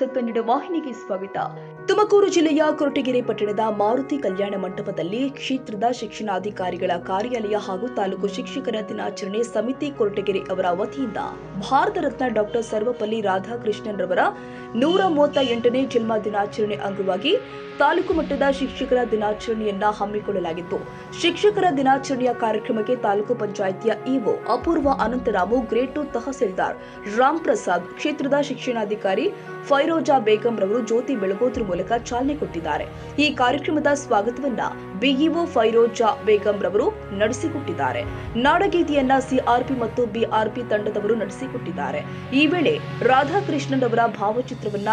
News Kannada ವಾಹಿನಿಗೆ ಸ್ವಾಗತ. ತುಮಕೂರು ಜಿಲ್ಲೆಯ ಕೊರಟಗೆರೆ ಪಟ್ಟಣದ ಮಾರುತಿ ಕಲ್ಯಾಣ ಮಂಟಪದಲ್ಲಿ ಕ್ಷೇತ್ರದ ಶಿಕ್ಷಣಾಧಿಕಾರಿಗಳ ಕಾರ್ಯಾಲಯ ಹಾಗೂ ತಾಲೂಕು ಶಿಕ್ಷಕರ ದಿನಾಚರಣೆ ಸಮಿತಿ ಕೊರಟಗೆರೆ ಅವರ ವತಿಯಿಂದ ಭಾರತ ರತ್ನ ಡಾಕ್ಟರ್ ಸರ್ವಪಲ್ಲಿ ರಾಧಾಕೃಷ್ಣನ್ ರವರ 138ನೇ ಜನ್ಮ ದಿನಾಚರಣೆ ಅಂಗವಾಗಿ ತಾಲೂಕು ಮಟ್ಟದ ಶಿಕ್ಷಕರ ದಿನಾಚರಣೆಯನ್ನ ಹಮ್ಮಿಕೊಳ್ಳಲಾಗಿತ್ತು. ಶಿಕ್ಷಕರ ದಿನಾಚರಣೆಯ ಕಾರ್ಯಕ್ರಮಕ್ಕೆ ತಾಲೂಕು ಪಂಚಾಯಿತಿಯ ಇಒ ಅಪೂರ್ವ ಅನಂತರಾಮು, ಗ್ರೇಡ್ 2 ತಹಸೀಲ್ದಾರ್ ರಾಮ್ ಪ್ರಸಾದ್, ಕ್ಷೇತ್ರದ ಶಿಕ್ಷಣಾಧಿಕಾರಿ ಫೈರೋಜಾ ಬೇಗಂ ರವರು ಜ್ಯೋತಿ ಬೆಳಗೋದ್ರ ಮೂಲಕ ಚಾಲನೆ ಕೊಟ್ಟಿದ್ದಾರೆ. ಈ ಕಾರ್ಯಕ್ರಮದ ಸ್ವಾಗತವನ್ನ ಬಿಇಒ ಫೈರೋಜಾ ಬೇಗಂ ರವರು ನಡೆಸಿಕೊಟ್ಟಿದ್ದಾರೆ. ನಾಡಗೀತೆಯನ್ನ ಸಿಆರ್ಪಿ ಮತ್ತು ಬಿಆರ್ಪಿ ತಂಡದವರು ನಡೆಸಿಕೊಟ್ಟಿದ್ದಾರೆ. ಈ ವೇಳೆ ರಾಧಾಕೃಷ್ಣನ್ ಅವರ ಭಾವಚಿತ್ರವನ್ನ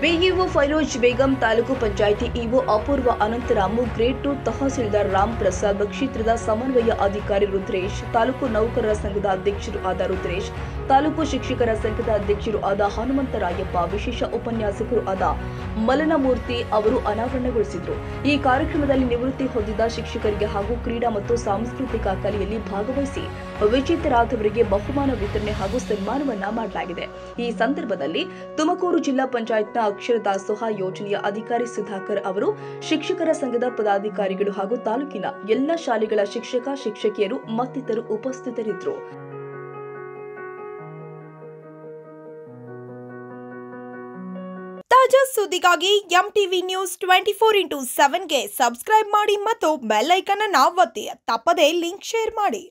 ಬಿಇಒ ಫೈರೋಜ್ ಬೇಗಂ, ತಾಲೂಕು ಪಂಚಾಯಿತಿ ಇಒ ಅಪೂರ್ವ ಅನಂತರಾಮು, ಗ್ರೇಡ್ 2 ತಹಸೀಲ್ದಾರ್ ರಾಮ್ ಪ್ರಸಾದ್, ಕ್ಷೇತ್ರದ ಸಮನ್ವಯ ಅಧಿಕಾರಿ ರುದ್ರೇಶ್, ತಾಲೂಕು ನೌಕರರ ಸಂಘದ ಅಧ್ಯಕ್ಷರು ಆದ ರುದ್ರೇಶ್, ತಾಲೂಕು ಶಿಕ್ಷಕರ ಸಂಘದ ಅಧ್ಯಕ್ಷರು ಆದ ಹನುಮಂತರಾಯಪ್ಪ, ವಿಶೇಷ ಉಪನ್ಯಾಸಕರು ಆದ ಮಲನಮೂರ್ತಿ ಅವರು ಅನಾವರಣಗೊಳಿಸಿದರು. ಈ ಕಾರ್ಯಕ್ರಮದಲ್ಲಿ ನಿವೃತ್ತಿ ಹೊಂದಿದ ಶಿಕ್ಷಕರಿಗೆ ಹಾಗೂ ಕ್ರೀಡಾ ಮತ್ತು ಸಾಂಸ್ಕೃತಿಕ ಕಲೆಯಲ್ಲಿ ಭಾಗವಹಿಸಿ ವಿಜೇತರಾದವರಿಗೆ ಬಹುಮಾನ ವಿತರಣೆ ಹಾಗೂ ಸನ್ಮಾನವನ್ನ ಮಾಡಲಾಗಿದೆ. ಈ ಸಂದರ್ಭದಲ್ಲಿ ತುಮಕೂರು ಜಿಲ್ಲಾ ಪಂಚಾಯತ್ನ ಅಕ್ಷರ ದಾಸೋಹ ಯೋಜನೆಯ ಅಧಿಕಾರಿ ಸುಧಾಕರ್ ಅವರು, ಶಿಕ್ಷಕರ ಸಂಘದ ಪದಾಧಿಕಾರಿಗಳು ಹಾಗೂ ತಾಲೂಕಿನ ಎಲ್ಲ ಶಾಲೆಗಳ ಶಿಕ್ಷಕ ಶಿಕ್ಷಕಿಯರು ಮತ್ತಿತರರು ಉಪಸ್ಥಿತರಿದ್ದರು. ತಾಜಾ ಸುದ್ದಿಗಾಗಿ ಎಂಟಿವಿ ನ್ಯೂಸ್ 24x7ಗೆ ಸಬ್ಸ್ಕ್ರೈಬ್ ಮಾಡಿ ಮತ್ತು ಬೆಲ್ ಐಕಾನ್ ಅನ್ನು ಒತ್ತಿ. ತಪ್ಪದೇ ಲಿಂಕ್ ಶೇರ್ ಮಾಡಿ.